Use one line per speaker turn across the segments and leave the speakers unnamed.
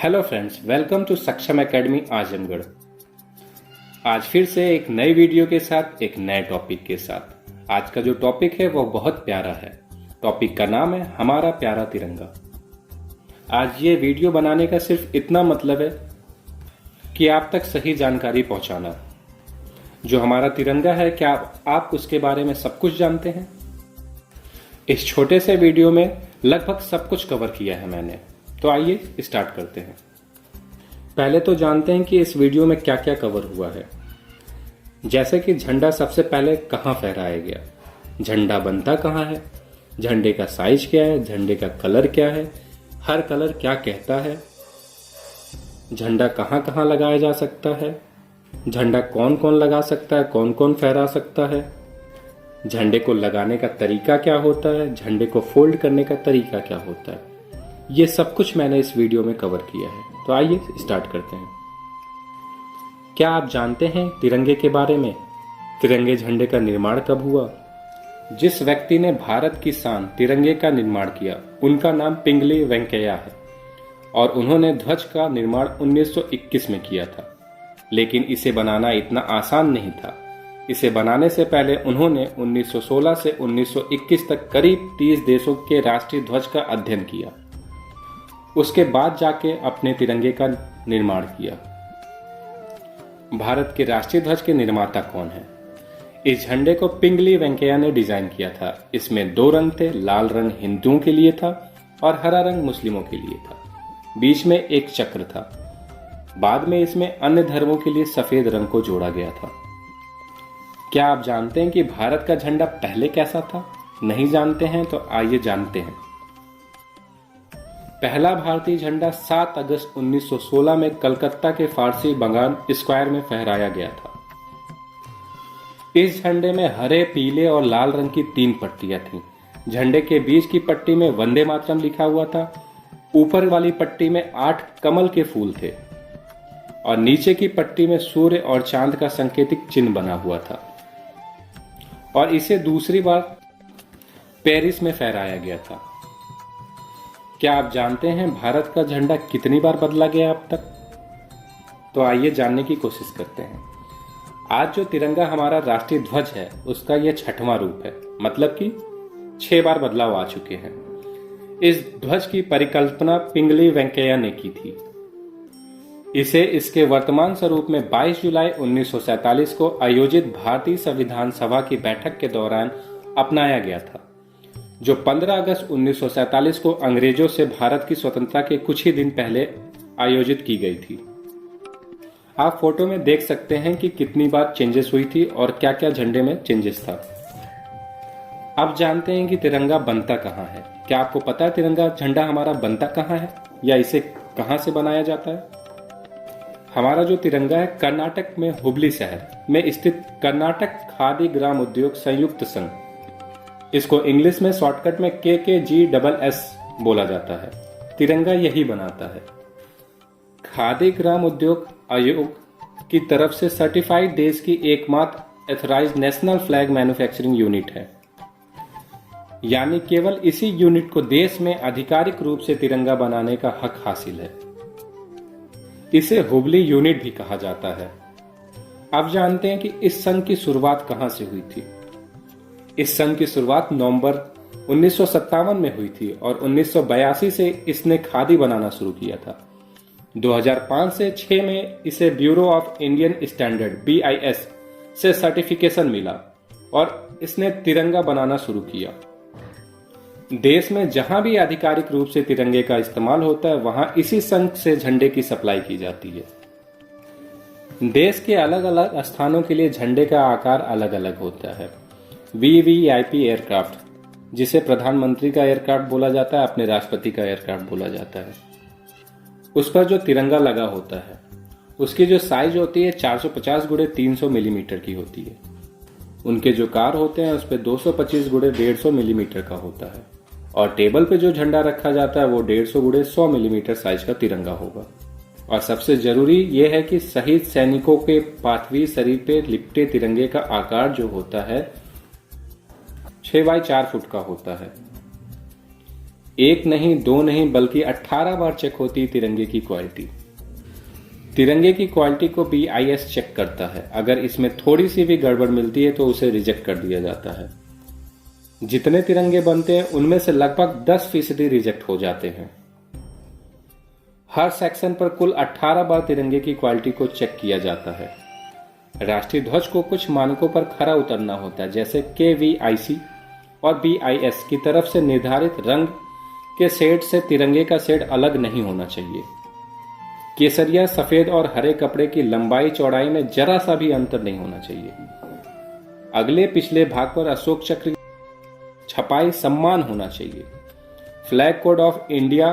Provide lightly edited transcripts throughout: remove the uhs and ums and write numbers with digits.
Hello friends, welcome to सक्षम academy Azamgarh. आज फिर से एक नई वीडियो के साथ एक नए टॉपिक के साथ। आज का जो टॉपिक है वो बहुत प्यारा है। टॉपिक का नाम है हमारा प्यारा तिरंगा। आज ये वीडियो बनाने का सिर्फ इतना मतलब है कि आप तक सही जानकारी पहुंचाना। जो हमारा तिरंगा है, क्या आप उसके बारे में सब कुछ जानते हैं? इस छोटे से वीडियो में लगभग सब कुछ कवर किया है मैंने, तो आइए स्टार्ट करते हैं। पहले तो जानते हैं कि इस वीडियो में क्या क्या कवर हुआ है। जैसे कि झंडा सबसे पहले कहाँ फहराया गया, झंडा बनता कहाँ है, झंडे का साइज क्या है, झंडे का कलर क्या है, हर कलर क्या कहता है, झंडा कहाँ कहाँ लगाया जा सकता है, झंडा कौन कौन लगा सकता है, कौन कौन फहरा सकता है, झंडे को लगाने का तरीका क्या होता है, झंडे को फोल्ड करने का तरीका क्या होता है। ये सब कुछ मैंने इस वीडियो में कवर किया है, तो आइए स्टार्ट करते हैं। क्या आप जानते हैं तिरंगे के बारे में? तिरंगे झंडे का निर्माण कब हुआ? जिस व्यक्ति ने भारत की शान तिरंगे का निर्माण किया उनका नाम पिंगली वेंकैया है और उन्होंने ध्वज का निर्माण 1921 में किया था। लेकिन इसे बनाना इतना आसान नहीं था। इसे बनाने से पहले उन्होंने 1916 से 1921 तक करीब 30 देशों के राष्ट्रीय ध्वज का अध्ययन किया। उसके बाद जाके अपने तिरंगे का निर्माण किया। भारत के राष्ट्रीय ध्वज के निर्माता कौन है? इस झंडे को पिंगली वेंकैया ने डिजाइन किया था। इसमें 2 रंग थे, लाल रंग हिंदुओं के लिए था और हरा रंग मुस्लिमों के लिए था। बीच में एक चक्र था। बाद में इसमें अन्य धर्मों के लिए सफेद रंग को जोड़ा गया था। क्या आप जानते हैं कि भारत का झंडा पहले कैसा था? नहीं जानते हैं तो आइए जानते हैं। पहला भारतीय झंडा 7 अगस्त 1916 में कलकत्ता के फारसी बंगाल स्क्वायर में फहराया गया था। इस झंडे में हरे, पीले और लाल रंग की 3 पट्टियां थीं। झंडे के बीच की पट्टी में वंदे मातरम लिखा हुआ था। ऊपर वाली पट्टी में 8 कमल के फूल थे और नीचे की पट्टी में सूर्य और चांद का सांकेतिक चिन्ह बना हुआ था। और इसे दूसरी बार पेरिस में फहराया गया था। क्या आप जानते हैं भारत का झंडा कितनी बार बदला गया अब तक? तो आइए जानने की कोशिश करते हैं। आज जो तिरंगा हमारा राष्ट्रीय ध्वज है उसका यह 6वां रूप है, मतलब कि 6 बार बदलाव आ चुके हैं। इस ध्वज की परिकल्पना पिंगली वेंकैया ने की थी। इसे इसके वर्तमान स्वरूप में 22 जुलाई 1947 को आयोजित भारतीय संविधान सभा की बैठक के दौरान अपनाया गया था, जो 15 अगस्त 1947 को अंग्रेजों से भारत की स्वतंत्रता के कुछ ही दिन पहले आयोजित की गई थी। आप फोटो में देख सकते हैं कि कितनी बार चेंजेस हुई थी और क्या क्या झंडे में चेंजेस था। अब जानते हैं कि तिरंगा बनता कहाँ है। क्या आपको पता है तिरंगा झंडा हमारा बनता कहाँ है या इसे कहाँ से बनाया जाता है? हमारा जो तिरंगा है कर्नाटक में हुबली शहर में स्थित कर्नाटक खादी ग्राम उद्योग संयुक्त संघ, इसको इंग्लिश में शॉर्टकट में KKGSS बोला जाता है, तिरंगा यही बनाता है। खादी ग्राम उद्योग आयोग की तरफ से सर्टिफाइड देश की एकमात्र एथराइज्ड नेशनल फ्लैग मैन्युफैक्चरिंग यूनिट है। यानी केवल इसी यूनिट को देश में आधिकारिक रूप से तिरंगा बनाने का हक हासिल है। इसे हुबली यूनिट भी कहा जाता है। अब जानते हैं कि इस संघ की शुरुआत कहां से हुई थी। इस संघ की शुरुआत नवंबर 1957 में हुई थी और 1982 से इसने खादी बनाना शुरू किया था। 2005 से 6 में इसे bureau of Indian standard BIS से सर्टिफिकेशन मिला और इसने तिरंगा बनाना शुरू किया। देश में जहां भी आधिकारिक रूप से तिरंगे का इस्तेमाल होता है वहां इसी संघ से झंडे की सप्लाई की जाती है। देश के अलग अलग स्थानों के लिए झंडे का आकार अलग अलग होता है। VVIP एयरक्राफ्ट, जिसे प्रधानमंत्री का एयरक्राफ्ट बोला जाता है, अपने राष्ट्रपति का एयरक्राफ्ट बोला जाता है, उस पर जो तिरंगा लगा होता है उसकी जो साइज होती है 450 गुणे 300 मिलीमीटर की होती है। उनके जो कार होते हैं उस पर 225 गुणे 150 मिलीमीटर का होता है और टेबल पे जो झंडा रखा जाता है वो 150 गुणे 100 मिलीमीटर साइज का तिरंगा होगा। और सबसे जरूरी यह है कि शहीद सैनिकों के पार्थिव शरीर पे लिपटे तिरंगे का आकार जो होता है 6 बाई 4 फुट का होता है। एक नहीं, दो नहीं, बल्कि 18 बार चेक होती है तिरंगे की क्वालिटी। तिरंगे की क्वालिटी को BIS चेक करता है। अगर इसमें थोड़ी सी भी गड़बड़ मिलती है तो उसे रिजेक्ट कर दिया जाता है। जितने तिरंगे बनते हैं उनमें से लगभग 10% रिजेक्ट हो जाते हैं। हर सेक्शन पर कुल 18 बार तिरंगे की क्वालिटी को चेक किया जाता है। राष्ट्रीय ध्वज को कुछ मानकों पर खरा उतरना होता है, जैसे KVIC और BIS की तरफ से निर्धारित रंग के शेड से तिरंगे का शेड अलग नहीं होना चाहिए। केसरिया, सफेद और हरे कपड़े की लंबाई चौड़ाई में जरा सा भी अंतर नहीं होना चाहिए। अगले पिछले भाग पर अशोक चक्र छपाई सम्मान होना चाहिए। फ्लैग कोड ऑफ इंडिया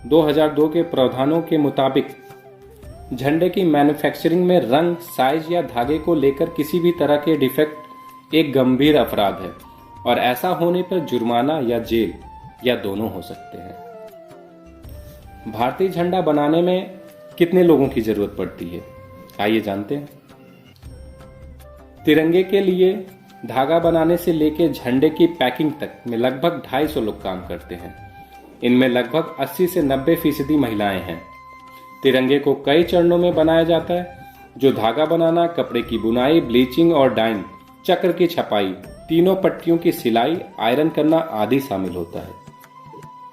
2002 के प्रावधानों के मुताबिक झंडे की मैन्युफैक्चरिंग में रंग, साइज या धागे को लेकर किसी भी तरह के डिफेक्ट एक गंभीर अपराध है और ऐसा होने पर जुर्माना या जेल या दोनों हो सकते हैं। भारतीय झंडा बनाने में कितने लोगों की जरूरत पड़ती है, आइए जानते हैं। तिरंगे के लिए धागा बनाने से लेकर झंडे की पैकिंग तक में लगभग 250 लोग काम करते हैं। इनमें लगभग 80 से 90% महिलाएं हैं। तिरंगे को कई चरणों में बनाया जाता है, जो धागा बनाना, कपड़े की बुनाई, ब्लीचिंग और डाइंग, चक्र की छपाई, तीनों पट्टियों की सिलाई, आयरन करना आदि शामिल होता है।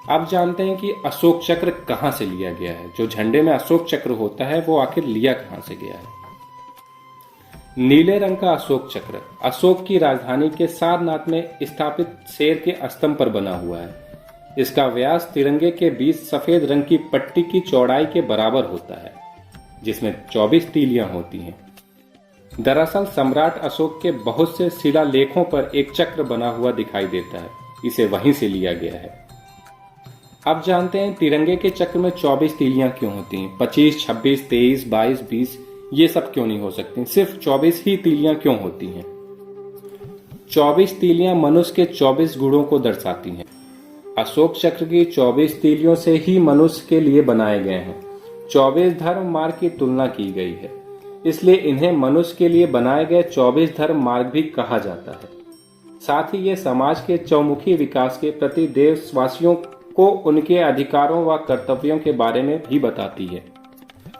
अब जानते हैं कि अशोक चक्र कहां से लिया गया है। जो झंडे में अशोक चक्र होता है वो आखिर लिया कहां से गया है। नीले रंग का अशोक चक्र अशोक की राजधानी के सारनाथ में स्थापित शेर के स्तंभ पर बना हुआ है। इसका व्यास तिरंगे के बीच सफेद रंग की पट्टी की चौड़ाई के बराबर होता है, जिसमें 24 तीलियां होती हैं। दरअसल सम्राट अशोक के बहुत से शिलालेखों पर एक चक्र बना हुआ दिखाई देता है, इसे वहीं से लिया गया है। अब जानते हैं तिरंगे के चक्र में 24 तीलियां क्यों होती हैं। 25, 26, 23, 22, 20 ये सब क्यों नहीं हो सकती, सिर्फ 24 ही तीलियां क्यों होती हैं। 24 तीलियां मनुष्य के 24 गुणों को दर्शाती हैं। अशोक चक्र की 24 तीलियों से ही मनुष्य के लिए बनाए गए हैं। 24 धर्म मार्ग की तुलना की गई है, इसलिए इन्हें मनुष्य के लिए बनाए गए 24 धर्म मार्ग भी कहा जाता है। साथ ही ये समाज के चौमुखी विकास के प्रति देशवासियों को उनके अधिकारों व कर्तव्यों के बारे में भी बताती है।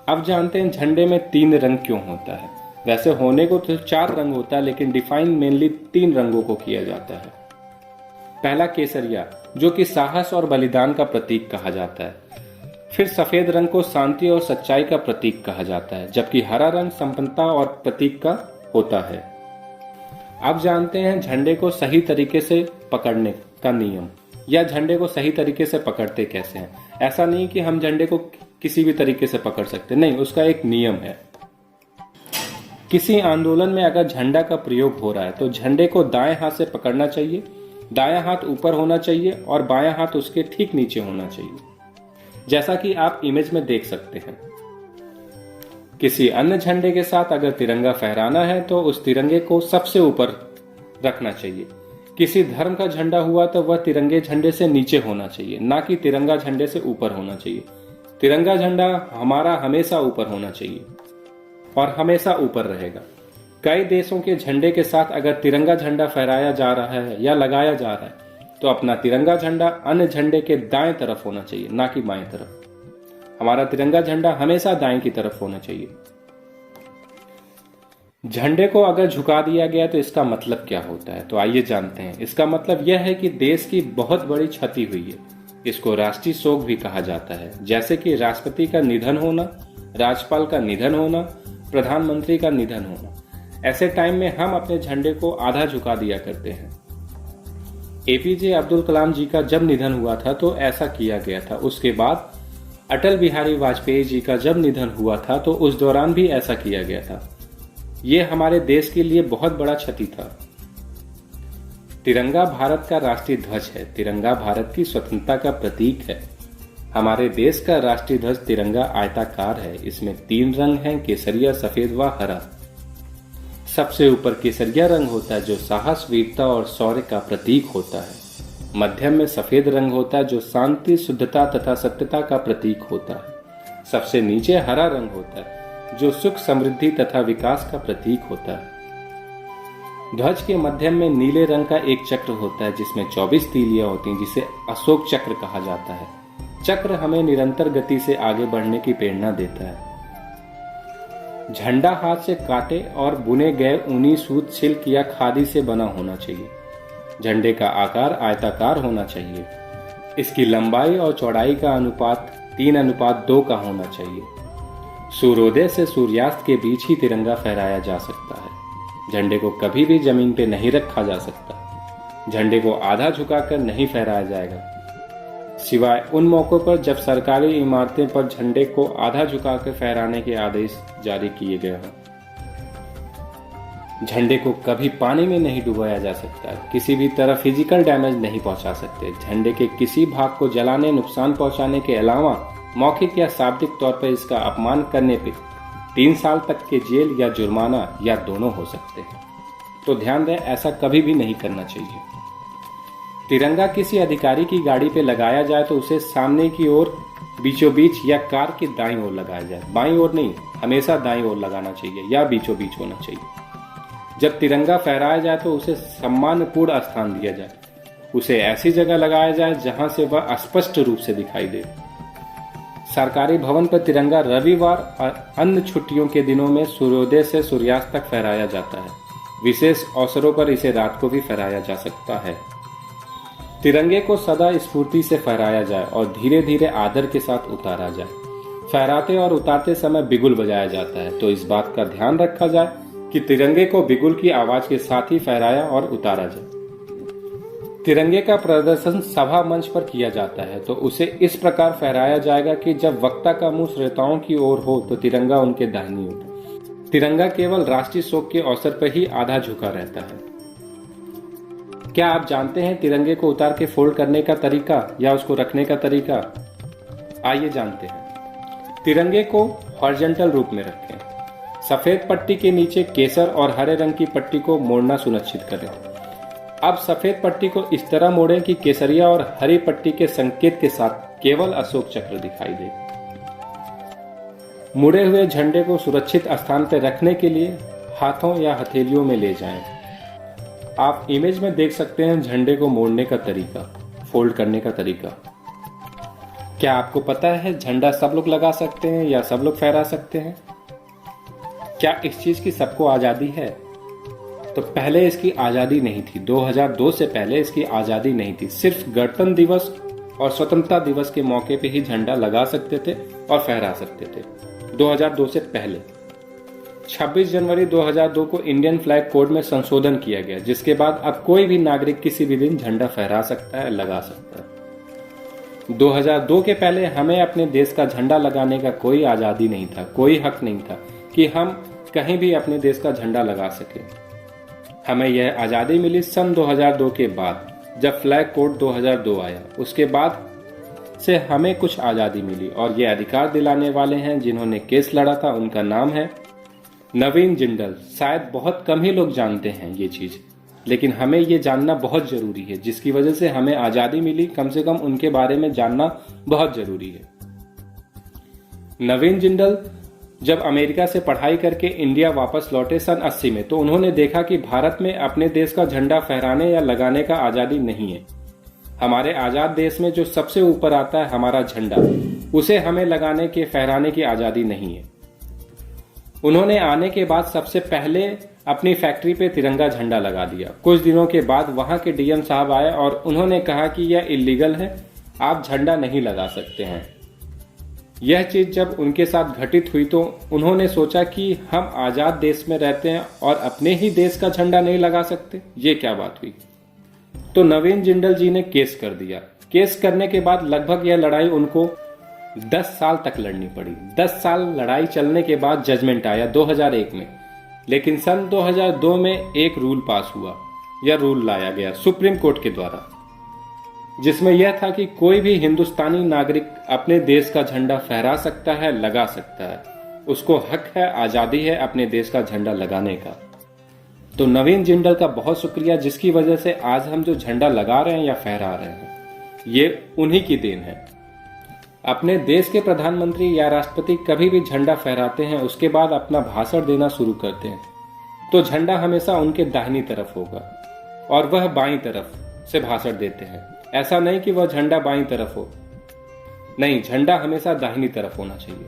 अब जानते हैं झंडे में 3 रंग क्यों होता है। वैसे होने को तो 4 रंग होता है, लेकिन डिफाइन मेनली 3 रंगों को किया जाता है। पहला केसरिया, जो कि साहस और बलिदान का प्रतीक कहा जाता है। फिर सफेद रंग को शांति और सच्चाई का प्रतीक कहा जाता है, जबकि हरा रंग संपन्नता और प्रतीक का होता है। अब जानते हैं झंडे को सही तरीके से पकड़ने का नियम, या झंडे को सही तरीके से पकड़ते कैसे हैं। ऐसा नहीं कि हम झंडे को किसी भी तरीके से पकड़ सकते, नहीं, उसका एक नियम है। किसी आंदोलन में अगर झंडा का प्रयोग हो रहा है तो झंडे को दाएं हाथ से पकड़ना चाहिए, दायां हाथ ऊपर होना चाहिए और बायां हाथ उसके ठीक नीचे होना चाहिए, जैसा कि आप इमेज में देख सकते हैं। किसी अन्य झंडे के साथ अगर तिरंगा फहराना है तो उस तिरंगे को सबसे ऊपर रखना चाहिए। किसी धर्म का झंडा हुआ तो वह तिरंगे झंडे से नीचे होना चाहिए, ना कि तिरंगा झंडे से ऊपर होना चाहिए। तिरंगा झंडा हमारा हमेशा ऊपर होना चाहिए और हमेशा ऊपर रहेगा। कई देशों के झंडे के साथ अगर तिरंगा झंडा फहराया जा रहा है या लगाया जा रहा है तो अपना तिरंगा झंडा अन्य झंडे के दाएं तरफ होना चाहिए, ना कि बाएं तरफ। हमारा तिरंगा झंडा हमेशा दाएं की तरफ होना चाहिए। झंडे को अगर झुका दिया गया तो इसका मतलब क्या होता है, तो आइए जानते हैं। इसका मतलब यह है कि देश की बहुत बड़ी क्षति हुई है। इसको राष्ट्रीय शोक भी कहा जाता है, जैसे कि राष्ट्रपति का निधन होना, राज्यपाल का निधन होना, प्रधानमंत्री का निधन होना। ऐसे टाइम में हम अपने झंडे को आधा झुका दिया करते हैं। APJ अब्दुल कलाम जी का जब निधन हुआ था तो ऐसा किया गया था। उसके बाद अटल बिहारी वाजपेयी जी का जब निधन हुआ था तो उस दौरान भी ऐसा किया गया था। ये हमारे देश के लिए बहुत बड़ा क्षति था। तिरंगा भारत का राष्ट्रीय ध्वज है। तिरंगा भारत की स्वतंत्रता का प्रतीक है। हमारे देश का राष्ट्रीय ध्वज तिरंगा आयताकार है। इसमें 3 रंग हैं, केसरिया, सफेद व हरा। सबसे ऊपर केसरिया रंग होता है जो साहस, वीरता और शौर्य का प्रतीक होता है। मध्यम में सफेद रंग होता है जो शांति, शुद्धता तथा सत्यता का प्रतीक होता है। सबसे नीचे हरा रंग होता है जो सुख, समृद्धि तथा विकास का प्रतीक होता है। ध्वज के मध्यम में नीले रंग का एक चक्र होता है जिसमें 24 तीलियां होती हैं, जिसे अशोक चक्र कहा जाता है। चक्र हमें निरंतर गति से आगे बढ़ने की प्रेरणा देता है। झंडा हाथ से काटे और बुने गए ऊनी सूत, सिल्क या खादी से बना होना चाहिए। झंडे का आकार आयताकार होना चाहिए। इसकी लंबाई और चौड़ाई का अनुपात 3:2 का होना चाहिए। सूर्योदय से सूर्यास्त के बीच ही तिरंगा फहराया जा सकता है। झंडे को कभी भी जमीन पे नहीं रखा जा सकता। झंडे को आधा झुकाकर नहीं फहराया जाएगा, सिवाय उन मौकों पर जब सरकारी इमारतें पर झंडे को आधा झुकाकर फहराने के आदेश जारी किए गए हों। झंडे को कभी पानी में नहीं डुबाया जा सकता। किसी भी तरह फिजिकल डैमेज नहीं पहुंचा सकते। झंडे के किसी भाग को जलाने, नुकसान पहुंचाने के अलावा मौखिक या शाब्दिक तौर पर इसका अपमान करने पे 3 साल तक के जेल या जुर्माना या दोनों हो सकते हैं। तो ध्यान दें, ऐसा कभी भी नहीं करना चाहिए। तिरंगा किसी अधिकारी की गाड़ी पे लगाया जाए तो उसे सामने की ओर बीचों बीच या कार की दाईं ओर लगाया जाए। बाईं ओर नहीं, हमेशा दाईं ओर लगाना चाहिए या बीचों बीच होना चाहिए। जब तिरंगा फहराया जाए तो उसे सम्मानपूर्ण स्थान दिया जाए। उसे ऐसी जगह लगाया जाए जहां से वह स्पष्ट रूप से दिखाई दे। सरकारी भवन पर तिरंगा रविवार और अन्य छुट्टियों के दिनों में सूर्योदय से सूर्यास्त तक फहराया जाता है। विशेष अवसरों पर इसे रात को भी फहराया जा सकता है। तिरंगे को सदा स्फूर्ति से फहराया जाए और धीरे धीरे आदर के साथ उतारा जाए। फहराते और उतारते समय बिगुल बजाया जाता है, तो इस बात का ध्यान रखा जाए कि तिरंगे को बिगुल की आवाज के साथ ही फहराया और उतारा जाए। तिरंगे का प्रदर्शन सभा मंच पर किया जाता है, तो उसे इस प्रकार फहराया जाएगा कि जब वक्ता का मुंह श्रोताओं की ओर हो तो तिरंगा उनके दाहिनी ओर। तिरंगा केवल राष्ट्रीय शोक के अवसर पर ही आधा झुका रहता है। क्या आप जानते हैं तिरंगे को उतार के फोल्ड करने का तरीका या उसको रखने का तरीका? आइए जानते हैं। तिरंगे को हॉरिजॉन्टल रूप में रखें। सफेद पट्टी के नीचे केसर और हरे रंग की पट्टी को मोड़ना सुनिश्चित करें। अब सफेद पट्टी को इस तरह मोड़ें कि केसरिया और हरी पट्टी के संकेत के साथ केवल अशोक चक्र दिखाई दे। मुड़े हुए झंडे को सुरक्षित स्थान पर रखने के लिए हाथों या हथेलियों में ले जाएं। आप इमेज में देख सकते हैं झंडे को मोड़ने का तरीका, फोल्ड करने का तरीका। क्या आपको पता है झंडा सब लोग लगा सकते हैं या सब लोग फहरा सकते हैं? क्या इस चीज की सबको आजादी है? तो पहले इसकी आजादी नहीं थी। 2002 से पहले इसकी आजादी नहीं थी। सिर्फ गणतंत्र दिवस और स्वतंत्रता दिवस के मौके पे ही झंडा लगा सकते थे और फहरा सकते थे। 2002 से पहले 26 जनवरी 2002 को इंडियन फ्लैग कोड में संशोधन किया गया, जिसके बाद अब कोई भी नागरिक किसी भी दिन झंडा फहरा सकता है, लगा सकता है। 2002 के पहले हमें अपने देश का झंडा लगाने का कोई आजादी नहीं था, कोई हक नहीं था कि हम कहीं भी अपने देश का झंडा लगा सके। हमें यह आजादी मिली सन 2002 के बाद, जब फ्लैग कोड 2002 आया। उसके बाद से हमें कुछ आजादी मिली और ये अधिकार दिलाने वाले हैं जिन्होंने केस लड़ा था। उनका नाम है नवीन जिंदल। शायद बहुत कम ही लोग जानते हैं ये चीज, लेकिन हमें ये जानना बहुत जरूरी है। जिसकी वजह से हमें आजादी मिली, कम से कम उनके बारे में जानना बहुत जरूरी है। नवीन जिंदल जब अमेरिका से पढ़ाई करके इंडिया वापस लौटे सन 80 में, तो उन्होंने देखा कि भारत में अपने देश का झंडा फहराने या लगाने का आजादी नहीं है। हमारे आजाद देश में जो सबसे ऊपर आता है हमारा झंडा, उसे हमें लगाने के फहराने की आजादी नहीं है। उन्होंने आने के बाद सबसे पहले अपनी फैक्ट्री पे तिरंगा झंडा लगा दिया। कुछ दिनों के बाद वहां के डीएम साहब आए और उन्होंने कहा कि यह इलीगल है, आप झंडा नहीं लगा सकते हैं। यह चीज जब उनके साथ घटित हुई तो उन्होंने सोचा कि हम आजाद देश में रहते हैं और अपने ही देश का झंडा नहीं लगा सकते, ये क्या बात हुई। तो नवीन जिंदल जी ने केस कर दिया। केस करने के बाद लगभग यह लड़ाई उनको 10 साल तक लड़नी पड़ी। 10 साल लड़ाई चलने के बाद जजमेंट आया 2001 में। लेकिन सन 2002 में एक रूल पास हुआ, यह रूल लाया गया सुप्रीम कोर्ट के द्वारा, जिसमें यह था कि कोई भी हिंदुस्तानी नागरिक अपने देश का झंडा फहरा सकता है, लगा सकता है। उसको हक है, आजादी है अपने देश का झंडा लगाने का। तो नवीन जिंदल का बहुत शुक्रिया, जिसकी वजह से आज हम जो झंडा लगा रहे हैं या फहरा रहे हैं, ये उन्हीं की देन है। अपने देश के प्रधानमंत्री या राष्ट्रपति कभी भी झंडा फहराते हैं, उसके बाद अपना भाषण देना शुरू करते हैं। तो झंडा हमेशा उनके दाहिनी तरफ होगा और वह बाईं तरफ से भाषण देते हैं। ऐसा नहीं कि वह झंडा बाईं तरफ हो, नहीं, झंडा हमेशा दाहिनी तरफ होना चाहिए।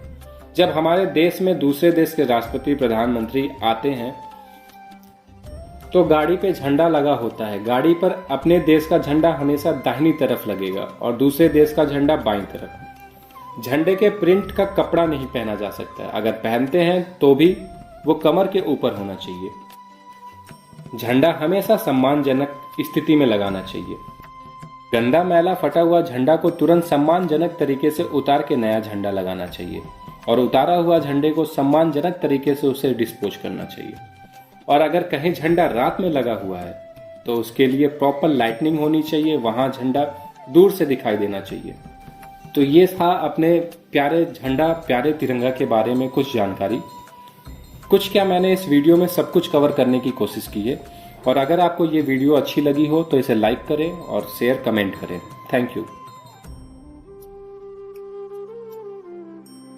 जब हमारे देश में दूसरे देश के राष्ट्रपति प्रधानमंत्री आते हैं तो गाड़ी पे झंडा लगा होता है। गाड़ी पर अपने देश का झंडा हमेशा दाहिनी तरफ लगेगा और दूसरे देश का झंडा बाईं तरफ। झंडे के प्रिंट का कपड़ा नहीं पहना जा सकता, अगर पहनते हैं तो भी वो कमर के ऊपर होना चाहिए। झंडा हमेशा सम्मानजनक स्थिति में लगाना चाहिए। गंदा मैला फटा हुआ झंडा को तुरंत सम्मानजनक तरीके से उतार के नया झंडा लगाना चाहिए और उतारा हुआ झंडे को सम्मानजनक तरीके से उसे डिस्पोज करना चाहिए। और अगर कहीं झंडा रात में लगा हुआ है तो उसके लिए प्रॉपर लाइटनिंग होनी चाहिए, वहां झंडा दूर से दिखाई देना चाहिए। तो ये था अपने प्यारे झंडा, प्यारे तिरंगा के बारे में कुछ जानकारी। कुछ क्या, मैंने इस वीडियो में सब कुछ कवर करने की कोशिश की है। और अगर आपको ये वीडियो अच्छी लगी हो तो इसे लाइक करें और शेयर कमेंट करें। Thank you.